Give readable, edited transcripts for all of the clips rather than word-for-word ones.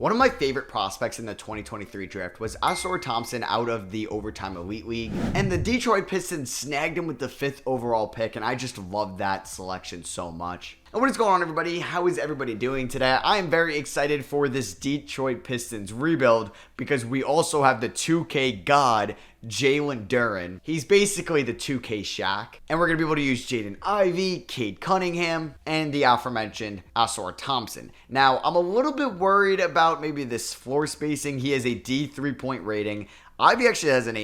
One of my favorite prospects in the 2023 draft was Asor Thompson out of the Overtime Elite League, and the Detroit Pistons snagged him with the 5th overall pick, and I just loved that selection so much. And what is going on, everybody? How is everybody doing today? I am very excited for this Detroit Pistons rebuild because we also have the 2K god, Jalen Duren. He's basically the 2K Shaq. And we're going to be able to use Jaden Ivey, Cade Cunningham, and the aforementioned Asor Thompson. Now, I'm a little bit worried about maybe this floor spacing. He has a D 3-point rating. Ivy actually has an A-,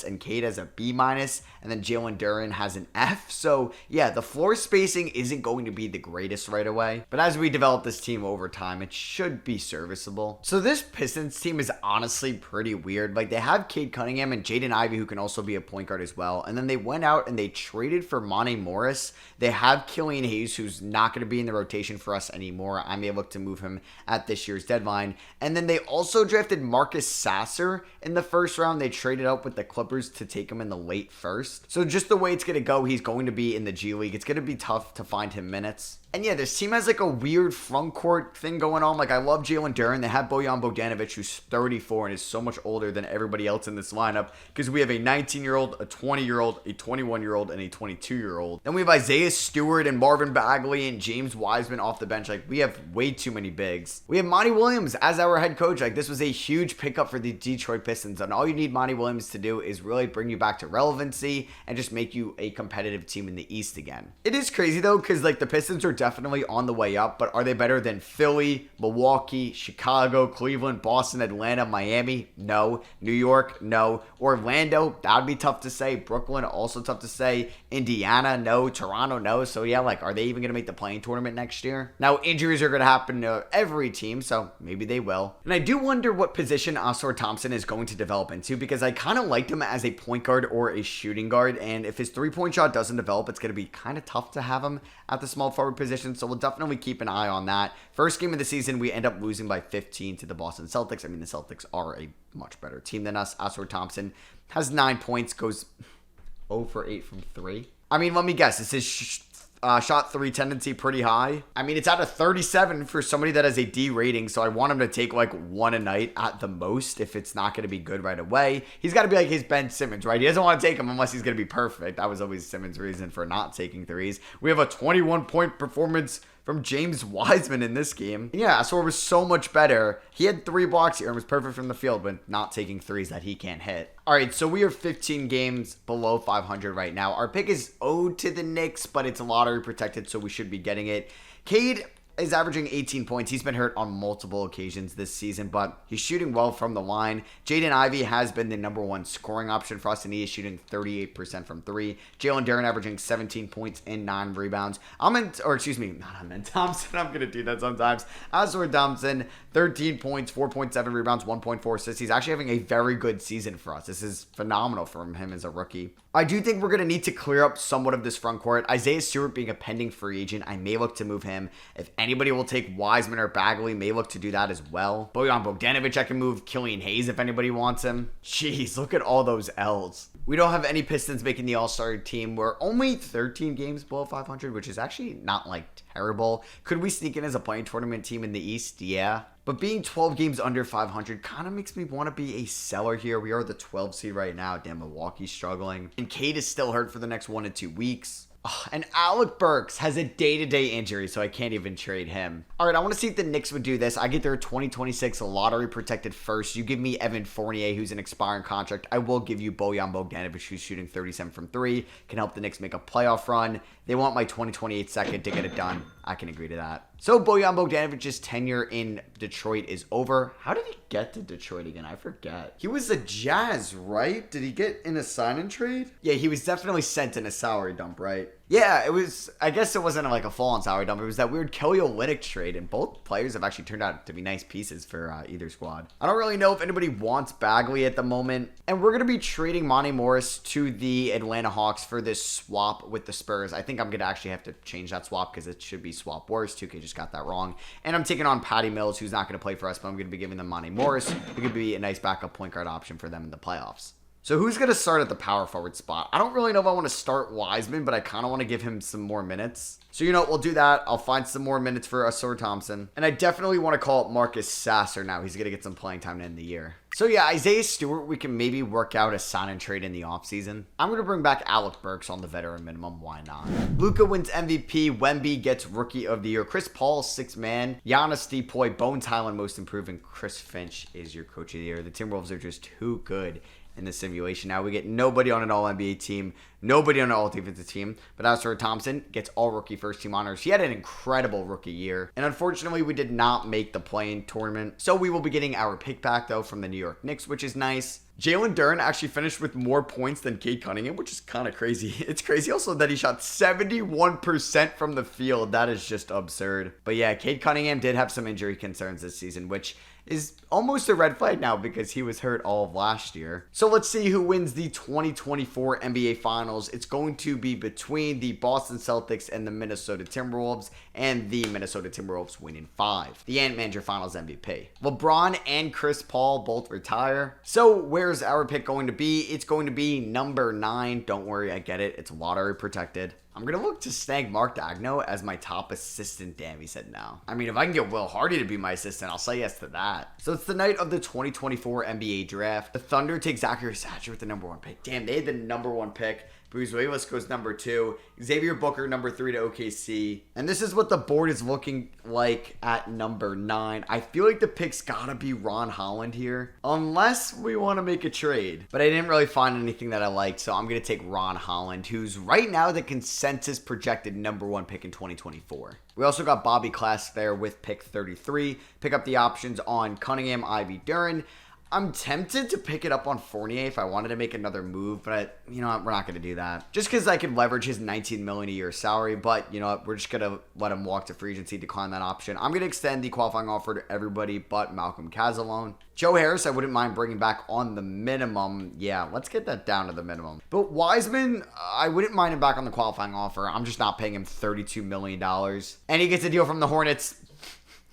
and Cade has a B-, and then Jalen Duren has an F. So, yeah, the floor spacing isn't going to be the greatest right away. But as we develop this team over time, it should be serviceable. So this Pistons team is honestly pretty weird. Like, they have Cade Cunningham and Jaden Ivey, who can also be a point guard as well. And then they went out and they traded for Monte Morris. They have Killian Hayes, who's not going to be in the rotation for us anymore. I may look to move him at this year's deadline. And then they also drafted Marcus Sasser in the first round. They traded up with the Clippers to take him in the late first. So just the way it's going to go, he's going to be in the G League. It's going to be tough to find him minutes. And yeah, this team has like a weird front court thing going on. Like, I love Jalen Duren. They have Bojan Bogdanovic, who's 34 and is so much older than everybody else in this lineup, because we have a 19-year-old, a 20-year-old, a 21-year-old, and a 22-year-old. Then we have Isaiah Stewart and Marvin Bagley and James Wiseman off the bench. Like, we have way too many bigs. We have Monty Williams as our head coach. Like, this was a huge pickup for the Detroit Pistons, and all you need Monty Williams to do is really bring you back to relevancy and just make you a competitive team in the East again. It is crazy, though, because like the Pistons are definitely on the way up, but are they better than Philly, Milwaukee, Chicago, Cleveland, Boston, Atlanta, Miami? No. New York? No. Orlando? That would be tough to say. Brooklyn? Also tough to say. Indiana? No. Toronto? No. So yeah, like, are they even going to make the playing tournament next year? Now, injuries are going to happen to every team, so maybe they will. And I do wonder what position Asor Thompson is going to develop into, because I kind of liked him as a point guard or a shooting guard, and if his three-point shot doesn't develop, it's going to be kind of tough to have him at the small forward position, so we'll definitely keep an eye on that. First game of the season, we end up losing by 15 to the Boston Celtics. I mean, the Celtics are a much better team than us. Asor Thompson has 9 points, goes 0 for 8 from 3. I mean, let me guess, is his shot 3 tendency pretty high? I mean, it's out of 37 for somebody that has a D rating, so I want him to take like 1 a night at the most if it's not going to be good right away. He's got to be like his Ben Simmons, right? He doesn't want to take him unless he's going to be perfect. That was always Simmons' reason for not taking threes. We have a 21-point performance from James Wiseman in this game. Yeah, Asor was so much better. He had 3 blocks here and was perfect from the field, but not taking threes that he can't hit. All right, so we are 15 games below 500 right now. Our pick is owed to the Knicks, but it's lottery protected, so we should be getting it. Cade is averaging 18 points. He's been hurt on multiple occasions this season, but he's shooting well from the line. Jaden Ivey has been the number 1 scoring option for us, and he is shooting 38% from 3. Jalen Duren averaging 17 points and 9 rebounds. Thompson. I'm going to do that sometimes. Asor Thompson, 13 points, 4.7 rebounds, 1.4 assists. He's actually having a very good season for us. This is phenomenal from him as a rookie. I do think we're going to need to clear up somewhat of this front court. Isaiah Stewart being a pending free agent, I may look to move him. If anybody will take Wiseman or Bagley, may look to do that as well. Bojan Bogdanovic, I can move. Killian Hayes if anybody wants him. Jeez, look at all those L's. We don't have any Pistons making the All-Star team. We're only 13 games below 500, which is actually not like terrible. Could we sneak in as a playing tournament team in the East? Yeah. But being 12 games under 500 kind of makes me want to be a seller here. We are the 12 seed right now. Damn, Milwaukee's struggling. And Cade is still hurt for the next 1 to 2 weeks. And Alec Burks has a day-to-day injury, so I can't even trade him. All right, I want to see if the Knicks would do this. I get their 2026 lottery protected first. You give me Evan Fournier, who's an expiring contract. I will give you Bojan Bogdanovic, who's shooting 37 from 3. Can help the Knicks make a playoff run. They want my 2028 second to get it done. I can agree to that. So Bojan Bogdanovic's tenure in Detroit is over. How did he get to Detroit again? I forget. He was a Jazz, right? Did he get in a sign and trade? Yeah, he was definitely sent in a salary dump, right? Yeah, it was, I guess it wasn't like a full-on salary dump. It was that weird Kelly Olynyk trade, and both players have actually turned out to be nice pieces for either squad. I don't really know if anybody wants Bagley at the moment, and we're going to be trading Monte Morris to the Atlanta Hawks for this swap with the Spurs. I think I'm going to actually have to change that swap because it should be swap worse. 2K just got that wrong. And I'm taking on Patty Mills, who's not going to play for us, but I'm going to be giving them Monte Morris, who could be a nice backup point guard option for them in the playoffs. So who's going to start at the power forward spot? I don't really know if I want to start Wiseman, but I kind of want to give him some more minutes. So, you know what? We'll do that. I'll find some more minutes for Ausar Thompson. And I definitely want to call up Marcus Sasser now. He's going to get some playing time to end the year. So, yeah, Isaiah Stewart, we can maybe work out a sign and trade in the offseason. I'm going to bring back Alec Burks on the veteran minimum. Why not? Luka wins MVP. Wemby gets Rookie of the Year. Chris Paul, 6th man. Giannis Depoy, Bones Highland, most improved. And Chris Finch is your Coach of the Year. The Timberwolves are just too good in the simulation. Now we get nobody on an all-NBA team, nobody on an all-defensive team, but Ausar Thompson gets all-rookie first-team honors. He had an incredible rookie year, and unfortunately, we did not make the play-in tournament, so we will be getting our pick back, though, from the New York Knicks, which is nice. Jalen Duren actually finished with more points than Cade Cunningham, which is kind of crazy. It's crazy also that he shot 71% from the field. That is just absurd. But yeah, Cade Cunningham did have some injury concerns this season, which is almost a red flag now because he was hurt all of last year. So let's see who wins the 2024 NBA Finals. It's going to be between the Boston Celtics and the Minnesota Timberwolves, and the Minnesota Timberwolves win in 5. The Ant-Man your Finals MVP. LeBron and Chris Paul both retire. So where's our pick going to be? It's going to be number 9. Don't worry, I get it. It's lottery protected. I'm going to look to snag Mark Daigneault as my top assistant. Damn, he said no. I mean, if I can get Will Hardy to be my assistant, I'll say yes to that. So it's the night of the 2024 NBA Draft. The Thunder take Zachary Satcher with the number 1 pick. Damn, they had the number 1 pick. Bruce Willis goes number 2. Xavier Booker, number 3 to OKC. And this is what the board is looking like at number 9. I feel like the pick's gotta be Ron Holland here, unless we want to make a trade. But I didn't really find anything that I liked, so I'm gonna take Ron Holland, who's right now the consensus projected number 1 pick in 2024. We also got Bobby Class there with pick 33. Pick up the options on Cunningham, Ivy, Duren. I'm tempted to pick it up on Fournier if I wanted to make another move, but you know what? We're not going to do that. Just because I could leverage his $19 million a year salary, but you know what? We're just going to let him walk to free agency, decline that option. I'm going to extend the qualifying offer to everybody but Malcolm Kazalone. Joe Harris, I wouldn't mind bringing back on the minimum. Yeah, let's get that down to the minimum. But Wiseman, I wouldn't mind him back on the qualifying offer. I'm just not paying him $32 million. And he gets a deal from the Hornets.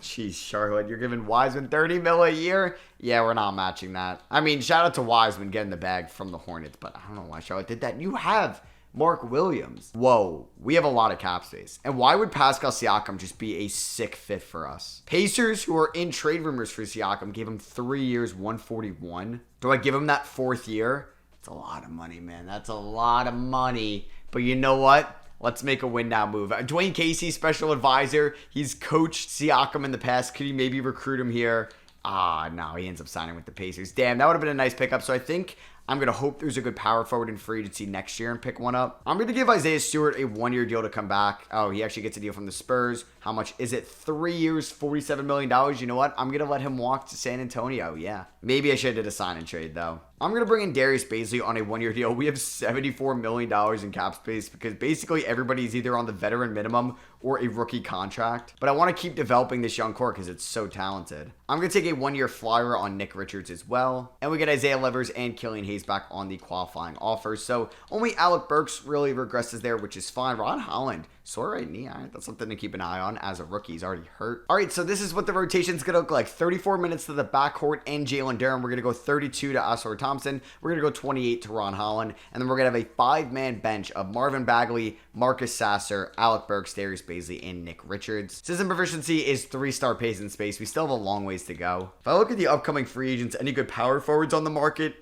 Jeez, Charlotte, you're giving Wiseman $30 million a year? Yeah, we're not matching that. I mean, shout out to Wiseman getting the bag from the Hornets, but I don't know why Charlotte did that. You have Mark Williams. Whoa, we have a lot of cap space. And why would Pascal Siakam just be a sick fit for us? Pacers, who are in trade rumors for Siakam, gave him 3 years, 141. Do I give him that 4th year? That's a lot of money, man. That's a lot of money. But you know what? Let's make a win now move. Dwayne Casey, special advisor. He's coached Siakam in the past. Could he maybe recruit him here? No, he ends up signing with the Pacers. Damn, that would have been a nice pickup. So I think I'm going to hope there's a good power forward in free agency next year and pick one up. I'm going to give Isaiah Stewart a 1-year deal to come back. Oh, he actually gets a deal from the Spurs. How much is it? 3 years, $47 million. You know what? I'm going to let him walk to San Antonio. Yeah. Maybe I should have did a sign and trade, though. I'm going to bring in Darius Bazley on a 1-year deal. We have $74 million in cap space because basically everybody's either on the veteran minimum or a rookie contract. But I want to keep developing this young core because it's so talented. I'm going to take a 1-year flyer on Nick Richards as well. And we get Isaiah Livers and Killian Hayes back on the qualifying offers. So only Alec Burks really regresses there, which is fine. Ron Holland, sore right knee. All right, that's something to keep an eye on as a rookie. He's already hurt. All right, so this is what the rotation's going to look like. 34 minutes to the backcourt and Jalen Duren. We're going to go 32 to Ausar Thompson. We're going to go 28 to Ron Holland. And then we're going to have a 5-man bench of Marvin Bagley, Marcus Sasser, Alec Burks, Darius Bazley, and Nick Richards. System proficiency is 3-star pace and space. We still have a long ways to go. If I look at the upcoming free agents, any good power forwards on the market?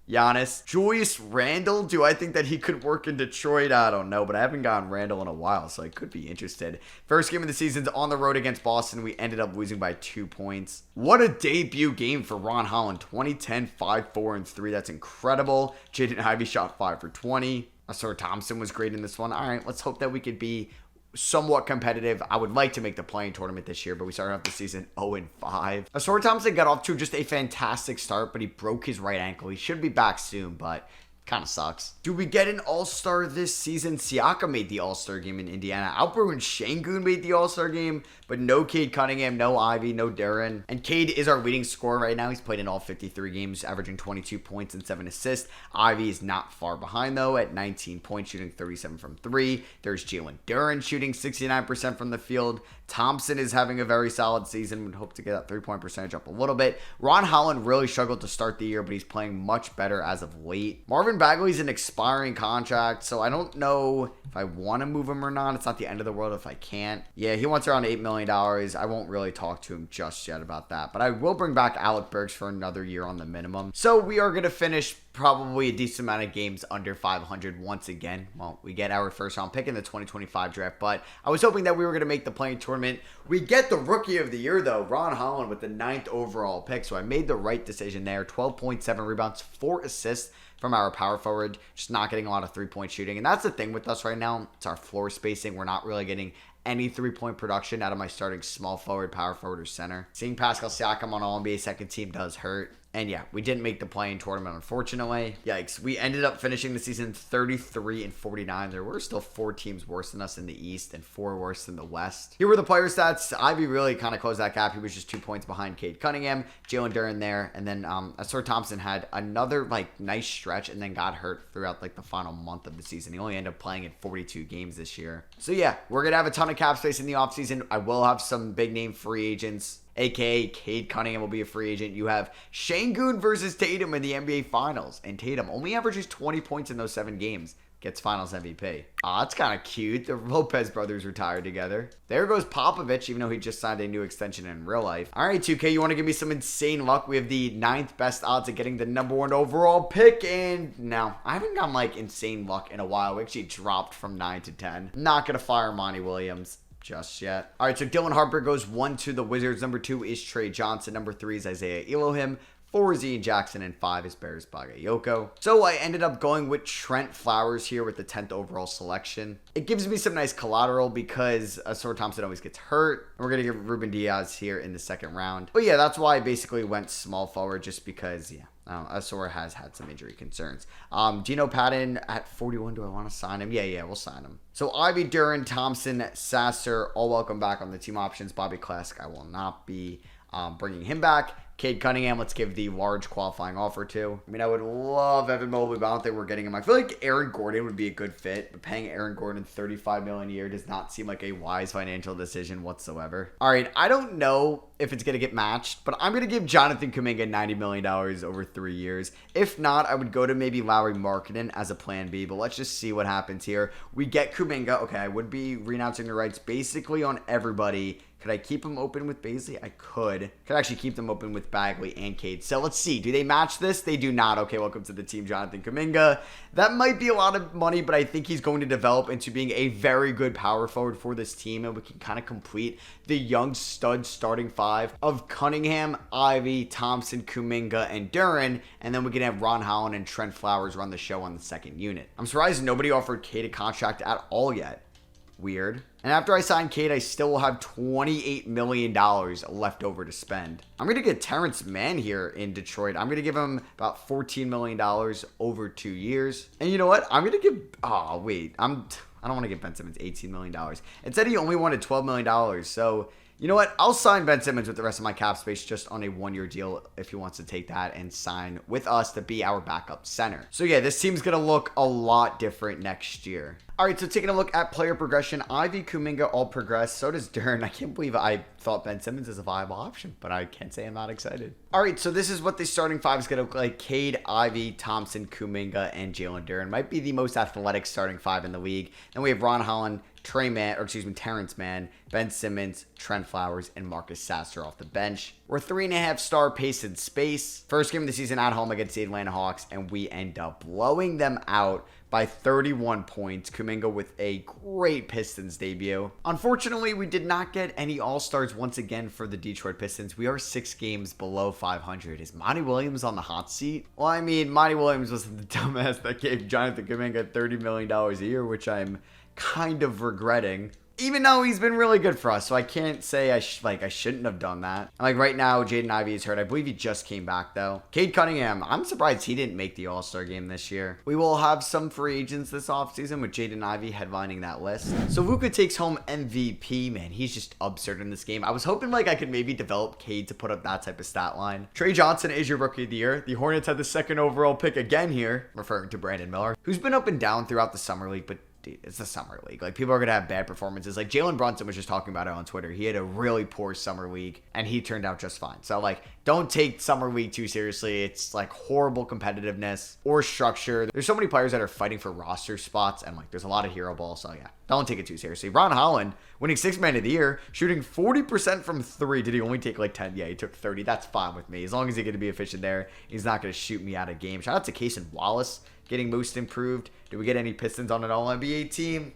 Giannis. Julius Randle, do I think that he could work in Detroit? I don't know, but I haven't gotten Randle in a while, so I could be interested. First game of the season's on the road against Boston. We ended up losing by 2 points. What a debut game for Ron Holland. 20-10, 5-4, and 3. That's incredible. Jaden Ivey shot 5 for 20. Ausar Thompson was great in this one. All right, let's hope that we could be somewhat competitive. I would like to make the play-in tournament this year, but we started off the season 0-5. Ausar Thompson got off to just a fantastic start, but he broke his right ankle. He should be back soon, but Kind of sucks. Do we get an all-star this season? Siakam made the all-star game in Indiana. Alperen Şengün made the all-star game, but no Cade Cunningham, no Ivy, no Duren. And Cade is our leading scorer right now. He's played in all 53 games, averaging 22 points and 7 assists. Ivy is not far behind, though, at 19 points, shooting 37 from 3. There's Jalen Duren shooting 69% from the field. Thompson is having a very solid season. Would hope to get that three-point percentage up a little bit. Ron Holland really struggled to start the year, but he's playing much better as of late. Marvin Bagley's an expiring contract, so I don't know if I want to move him or not. It's not the end of the world if I can't. Yeah, he wants around $8 million. I won't really talk to him just yet about that, but I will bring back Alec Burks for another year on the minimum. So we are going to finish probably a decent amount of games under 500 once again. Well, we get our first round pick in the 2025 draft, but I was hoping that we were going to make the playing tournament. We get the rookie of the year, though, Ron Holland, with the 9th overall pick, so I made the right decision there. 12.7 rebounds, 4 assists from our power forward, just not getting a lot of three-point shooting. And that's the thing with us right now. It's our floor spacing. We're not really getting any three-point production out of my starting small forward, power forward, or center. Seeing Pascal Siakam on All-NBA second team does hurt. And yeah, we didn't make the play-in tournament, unfortunately. Yikes. We ended up finishing the season 33-49. There were still 4 teams worse than us in the East and 4 worse than the West. Here were the player stats. Ivy really kind of closed that gap. He was just 2 points behind Cade Cunningham, Jalen Duren there. And then Asur Thompson had another nice stretch and then got hurt throughout the final month of the season. He only ended up playing in 42 games this year. So yeah, we're going to have a ton of cap space in the offseason. I will have some big-name free agents. AKA Cade Cunningham will be a free agent. You have Şengün versus Tatum in the NBA Finals. And Tatum only averages 20 points in those 7 games. Gets Finals MVP. Aw, that's kind of cute. The Lopez brothers retired together. There goes Popovich, even though he just signed a new extension in real life. All right, 2K, you want to give me some insane luck? We have the 9th best odds of getting the number 1 overall pick. And no, I haven't gotten insane luck in a while. We actually dropped from 9 to 10. Not going to fire Monty Williams just yet. All right, so Dylan Harper goes 1 to the Wizards. Number 2 is Trey Johnson. Number 3 is Isaiah Elohim. 4 is Ian Jackson, and 5 is Bears Bagayoko. So I ended up going with Trent Flowers here with the 10th overall selection. It gives me some nice collateral because Asur Thompson always gets hurt. And we're going to get Ruben Diaz here in the 2nd round. But yeah, that's why I basically went small forward, just because, yeah, Asur has had some injury concerns. Geno Patton at 41. Do I want to sign him? Yeah, we'll sign him. So Ivy, Duren, Thompson, Sasser, all welcome back on the team options. Bobby Classic, I will not be bringing him back. Cade Cunningham, let's give the large qualifying offer to. I mean, I would love Evan Mobley, but I don't think we're getting him. I feel like Aaron Gordon would be a good fit, but paying Aaron Gordon $35 million a year does not seem like a wise financial decision whatsoever. All right, I don't know if it's going to get matched, but I'm going to give Jonathan Kuminga $90 million over 3 years. If not, I would go to maybe Lauri Markkanen as a plan B, but let's just see what happens here. We get Kuminga. Okay, I would be renouncing the rights basically on everybody. Could I keep them open with Baisley? I could. Could actually keep them open with Bagley and Cade. So let's see. Do they match this? They do not. Okay, welcome to the team, Jonathan Kuminga. That might be a lot of money, but I think he's going to develop into being a very good power forward for this team, and we can kind of complete the young stud starting 5 of Cunningham, Ivy, Thompson, Kuminga, and Duren, and then we can have Ron Holland and Trent Flowers run the show on the 2nd unit. I'm surprised nobody offered Cade a contract at all yet. Weird. And after I sign Cade, I still will have $28 million left over to spend. I'm going to get Terrence Mann here in Detroit. I'm going to give him about $14 million over 2 years. And you know what? I'm going to give... Oh, wait. I don't want to give Ben Simmons $18 million. It said he only wanted $12 million. So... You know what? I'll sign Ben Simmons with the rest of my cap space just on a 1-year deal if he wants to take that and sign with us to be our backup center. So yeah, this team's going to look a lot different next year. All right, so taking a look at player progression, Ivy, Kuminga all progress. So does Duren. I can't believe I thought Ben Simmons is a viable option, but I can't say I'm not excited. All right, so this is what the starting 5 is going to look like. Cade, Ivy, Thompson, Kuminga, and Jalen Duren. Might be the most athletic starting 5 in the league. Then we have Ron Holland, Terrence Mann, Ben Simmons, Trent Flowers, and Marcus Sasser off the bench. We're 3.5-star pace and space. First game of the season at home against the Atlanta Hawks, and we end up blowing them out by 31 points. Kuminga with a great Pistons debut. Unfortunately, we did not get any All-Stars once again for the Detroit Pistons. We are 6 games below 500. Is Monty Williams on the hot seat? Well, I mean, Monty Williams wasn't the dumbass that gave Jonathan Kuminga $30 million a year, which I'm kind of regretting. Even though he's been really good for us, so I can't say I shouldn't have done that. Like right now, Jaden Ivey is hurt. I believe he just came back though. Cade Cunningham, I'm surprised he didn't make the All-Star game this year. We will have some free agents this offseason with Jaden Ivey headlining that list. So Luka takes home MVP, man. He's just absurd in this game. I was hoping like I could maybe develop Cade to put up that type of stat line. Trey Johnson is your rookie of the year. The Hornets had the second overall pick again here, referring to Brandon Miller, who's been up and down throughout the summer league, but dude, it's the summer league. Like, people are going to have bad performances. Like, Jalen Brunson was just talking about it on Twitter. He had a really poor summer league, and he turned out just fine. So, like, don't take summer league too seriously. It's, like, horrible competitiveness or structure. There's so many players that are fighting for roster spots, and, like, there's a lot of hero ball. So, yeah, don't take it too seriously. Ron Holland, winning 6th man of the year, shooting 40% from 3. Did he only take, like, 10? Yeah, he took 30. That's fine with me. As long as he's going to be efficient there, he's not going to shoot me out of game. Shout out to Cason Wallace, getting most improved. Did we get any Pistons on an All-NBA team?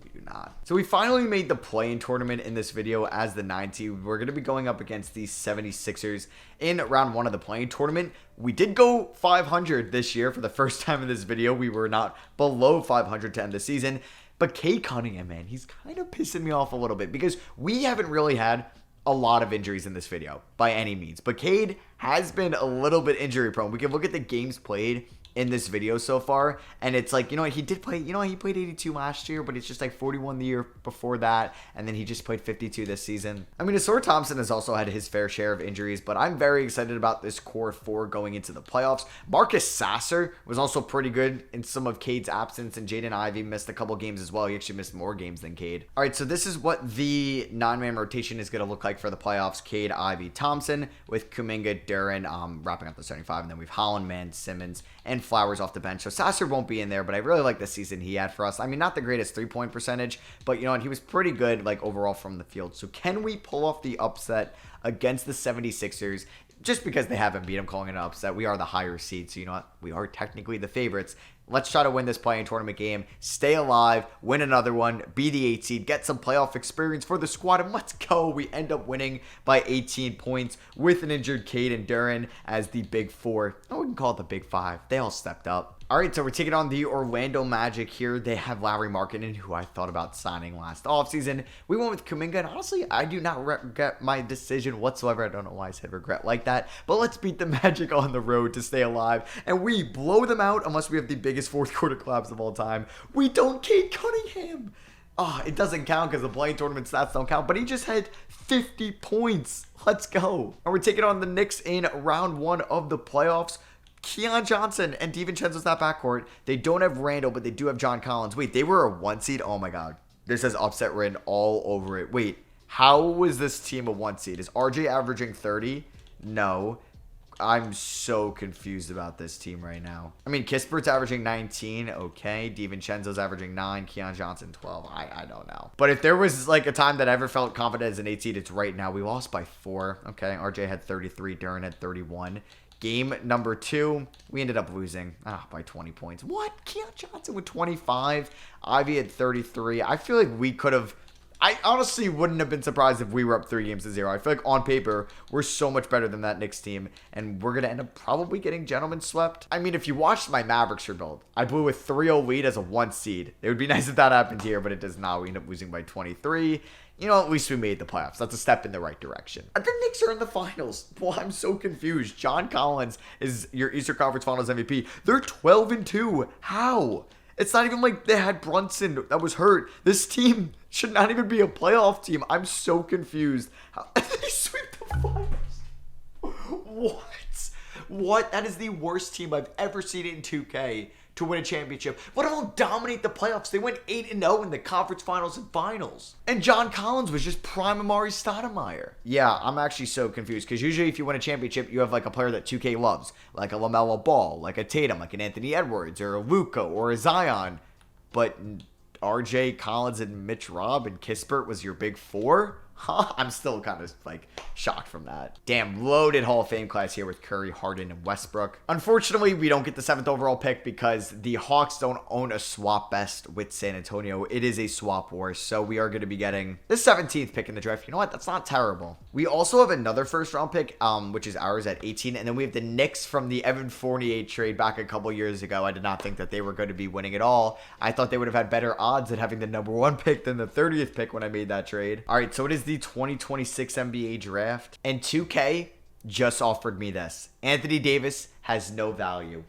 We do not. So we finally made the play-in tournament in this video as the 9 seed. We're going to be going up against the 76ers in round 1 of the play-in tournament. We did go 500 this year for the first time in this video. We were not below 500 to end the season. But Cade Cunningham, man, he's kind of pissing me off a little bit because we haven't really had a lot of injuries in this video by any means. But Cade has been a little bit injury prone. We can look at the games played in this video so far, and it's like, you know what, he did play, you know what, he played 82 last year, but it's just like 41 the year before that, and then he just played 52 this season. I mean, Asor Thompson has also had his fair share of injuries, but I'm very excited about this core 4 going into the playoffs. Marcus Sasser was also pretty good in some of Cade's absence, and Jaden Ivey missed a couple games as well. He actually missed more games than Cade. All right, so this is what the 9-man rotation is going to look like for the playoffs. Cade, Ivey, Thompson, with Kuminga, Duren wrapping up the 75, and then we've Holland, Man, Simmons, and Flowers off the bench. So Sasser won't be in there, but I really like the season he had for us. I mean, not the greatest 3-point percentage, but you know what, he was pretty good like overall from the field. So can we pull off the upset against the 76ers? Just because they haven't beat them, calling it an upset. We are the higher seed, so you know what, we are technically the favorites. Let's try to win this play-in tournament game, stay alive, win another one, be the 8 seed, get some playoff experience for the squad, and let's go. We end up winning by 18 points with an injured Cade and Duren as the big 4. I wouldn't call it the big 5. They all stepped up. All right, so we're taking on the Orlando Magic here. They have Lauri Markkanen, who I thought about signing last offseason. We went with Kuminga, and honestly, I do not regret my decision whatsoever. I don't know why I said regret like that, but let's beat the Magic on the road to stay alive, and we blow them out unless we have the biggest fourth quarter collapse of all time. We don't Cade Cunningham. It doesn't count because the play-in tournament stats don't count, but he just had 50 points. Let's go. And we're taking on the Knicks in round 1 of the playoffs. Keon Johnson and DiVincenzo's that backcourt. They don't have Randall, but they do have John Collins. Wait, they were a 1 seed? Oh my God. This says upset written all over it. Wait, how was this team a 1 seed? Is RJ averaging 30? No. I'm so confused about this team right now. I mean, Kispert's averaging 19. Okay. DiVincenzo's averaging 9. Keon Johnson 12. I don't know. But if there was like a time that I ever felt confident as an 8 seed, it's right now. We lost by 4. Okay. RJ had 33. Duren had 31. Game number 2, we ended up losing by 20 points. What? Keon Johnson with 25. Ivy had 33. I feel like we could have... I honestly wouldn't have been surprised if we were up 3-0. I feel like on paper, we're so much better than that Knicks team, and we're going to end up probably getting gentlemen swept. I mean, if you watched my Mavericks rebuild, I blew a 3-0 lead as a 1 seed. It would be nice if that happened here, but it does not. We end up losing by 23. You know, at least we made the playoffs. That's a step in the right direction. And the Knicks are in the finals. Well, I'm so confused. John Collins is your Eastern Conference Finals MVP. They're 12-2. How? It's not even like they had Brunson that was hurt. This team should not even be a playoff team. I'm so confused. How they sweep the finals? What? What? That is the worst team I've ever seen in 2K to win a championship. But it'll dominate the playoffs. They went 8-0 in the conference finals and finals. And John Collins was just prime Amari Stoudemire. Yeah, I'm actually so confused because usually if you win a championship, you have like a player that 2K loves, like a LaMelo Ball, like a Tatum, like an Anthony Edwards, or a Luka, or a Zion. But RJ, Collins, and Mitch Robb and Kispert was your big 4? I'm still kind of like shocked from that. Damn, loaded Hall of Fame class here with Curry, Harden, and Westbrook. Unfortunately, we don't get the 7th overall pick because the Hawks don't own a swap best with San Antonio. It is a swap war, so we are going to be getting the 17th pick in the draft. You know what? That's not terrible. We also have another first round pick, which is ours at 18, and then we have the Knicks from the Evan Fournier trade back a couple years ago. I did not think that they were going to be winning at all. I thought they would have had better odds at having the number 1 pick than the 30th pick when I made that trade. All right, so it is the 2026 NBA draft, and 2K just offered me this. Anthony Davis has no value.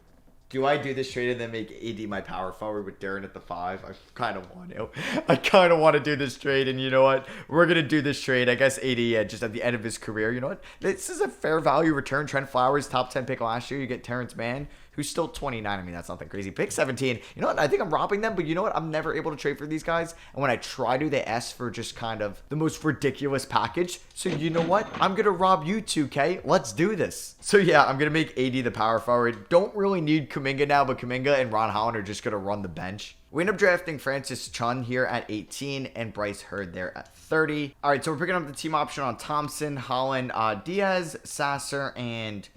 Do I do this trade and then make AD my power forward with Duren at the 5? I kind of want to. I kind of want to do this trade, and you know what? We're going to do this trade. I guess AD, just at the end of his career, you know what? This is a fair value return. Trent Flowers, top 10 pick last year. You get Terrence Mann, who's still 29. I mean, that's nothing crazy. Pick 17. You know what? I think I'm robbing them, but you know what? I'm never able to trade for these guys. And when I try to, they ask for just kind of the most ridiculous package. So you know what? I'm going to rob you, 2K. Let's do this. So yeah, I'm going to make AD the power forward. Don't really need Kuminga now, but Kuminga and Ron Holland are just going to run the bench. We end up drafting Francis Chun here at 18 and Bryce Hurd there at 30. All right, so we're picking up the team option on Thompson, Holland, Diaz, Sasser, and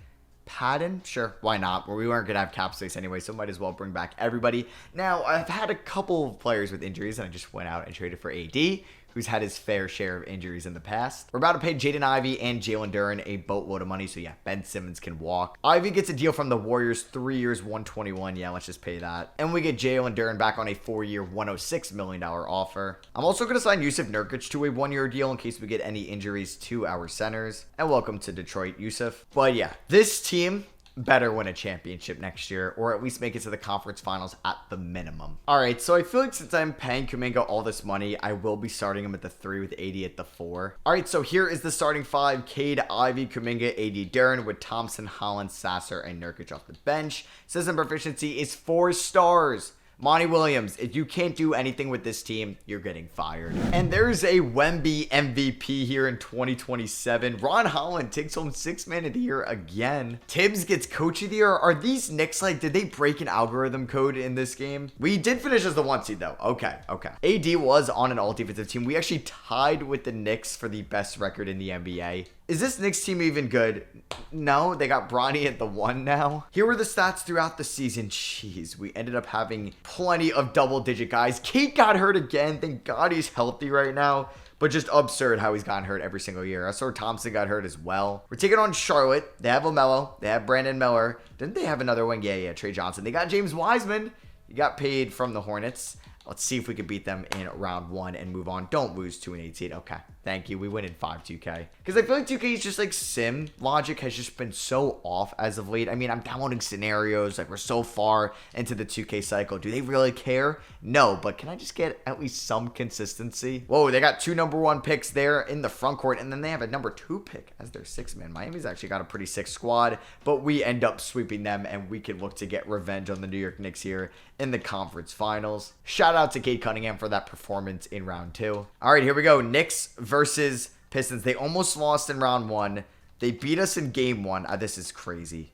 Patton. Sure, why not? Well, we weren't going to have cap space anyway, so might as well bring back everybody. Now, I've had a couple of players with injuries, and I just went out and traded for AD, who's had his fair share of injuries in the past. We're about to pay Jaden Ivey and Jalen Duren a boatload of money, so yeah, Ben Simmons can walk. Ivey gets a deal from the Warriors, 3 years, 121. Yeah, let's just pay that. And we get Jalen Duren back on a 4-year, $106 million offer. I'm also going to sign Yusuf Nurkic to a 1-year deal in case we get any injuries to our centers. And welcome to Detroit, Yusuf. But yeah, this team better win a championship next year, or at least make it to the conference finals at the minimum. All right, so I feel like since I'm paying Kuminga all this money, I will be starting him at the 3 with AD at the 4. All right, so here is the starting 5. Cade, Ivey, Kuminga, AD, Duren with Thompson, Holland, Sasser, and Nurkic off the bench. System proficiency is 4 stars. Monty Williams, if you can't do anything with this team, you're getting fired. And there's a Wemby MVP here in 2027. Ron Holland takes home 6th man of the year again. Tibbs gets coach of the year. Are these Knicks, like, did they break an algorithm code in this game? We did finish as the 1 seed, though. Okay. AD was on an all-defensive team. We actually tied with the Knicks for the best record in the NBA. Is this Knicks team even good? No, they got Bronny at the 1 now. Here were the stats throughout the season. Jeez, we ended up having plenty of double-digit guys. Kate got hurt again. Thank God he's healthy right now. But just absurd how he's gotten hurt every single year. I saw Thompson got hurt as well. We're taking on Charlotte. They have LaMelo. They have Brandon Miller. Didn't they have another one? Yeah, Trey Johnson. They got James Wiseman. He got paid from the Hornets. Let's see if we can beat them in round 1 and move on. Don't lose to an 18. Okay, thank you. We win in 5 2K. Because I feel like 2K is just like sim logic has just been so off as of late. I mean, I'm downloading scenarios. Like, we're so far into the 2K cycle. Do they really care? No, but can I just get at least some consistency? Whoa, they got 2 number 1 picks there in the front court. And then they have a number 2 pick as their 6th man. Miami's actually got a pretty sick squad. But we end up sweeping them. And we can look to get revenge on the New York Knicks here in the conference finals. Shout out to Cade Cunningham for that performance in round 2. All right, here we go. Knicks versus Pistons. They almost lost in round 1. They beat us in game 1. This is crazy.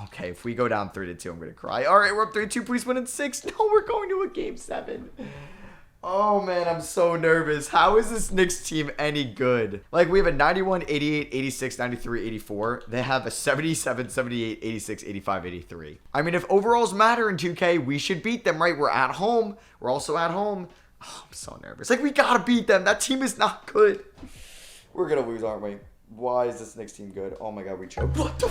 Okay, if we go down 3-2, I'm going to cry. All right, we're up 3-2. Please win in 6. No, we're going to a game 7. Oh, man, I'm so nervous. How is this Knicks team any good? Like, we have a 91, 88, 86, 93, 84. They have a 77, 78, 86, 85, 83. I mean, if overalls matter in 2K, we should beat them, right? We're at home. We're also at home. Oh, I'm so nervous. Like, we got to beat them. That team is not good. We're going to lose, aren't we? Why is this Knicks team good? Oh, my God, we choked. What the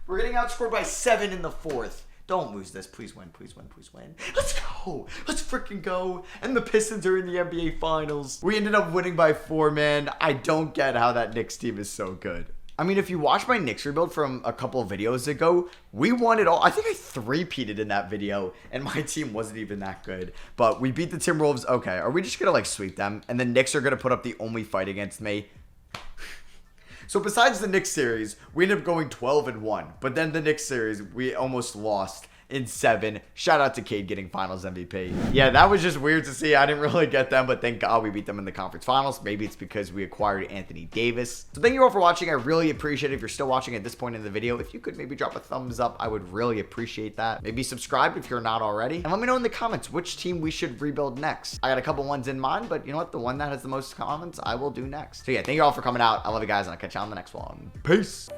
We're getting outscored by 7 in the 4th. Don't lose this. Please win. Please win. Please win. Let's go. Let's freaking go. And the Pistons are in the NBA Finals. We ended up winning by 4, man. I don't get how that Knicks team is so good. I mean, if you watch my Knicks rebuild from a couple of videos ago, we won it all. I think I 3-peated in that video, and my team wasn't even that good. But we beat the Timberwolves. Okay, are we just going to, like, sweep them? And the Knicks are going to put up the only fight against me? So besides the Knicks series, we ended up going 12-1. But then the Knicks series, we almost lost in 7. Shout out to Cade getting finals MVP. Yeah, that was just weird to see. I didn't really get them, but thank God we beat them in the conference finals. Maybe it's because we acquired Anthony Davis. So thank you all for watching. I really appreciate it. If you're still watching at this point in the video, if you could maybe drop a thumbs up, I would really appreciate that. Maybe subscribe if you're not already. And let me know in the comments which team we should rebuild next. I got a couple ones in mind, but you know what? The one that has the most comments, I will do next. So yeah, thank you all for coming out. I love you guys, and I'll catch you on the next one. Peace.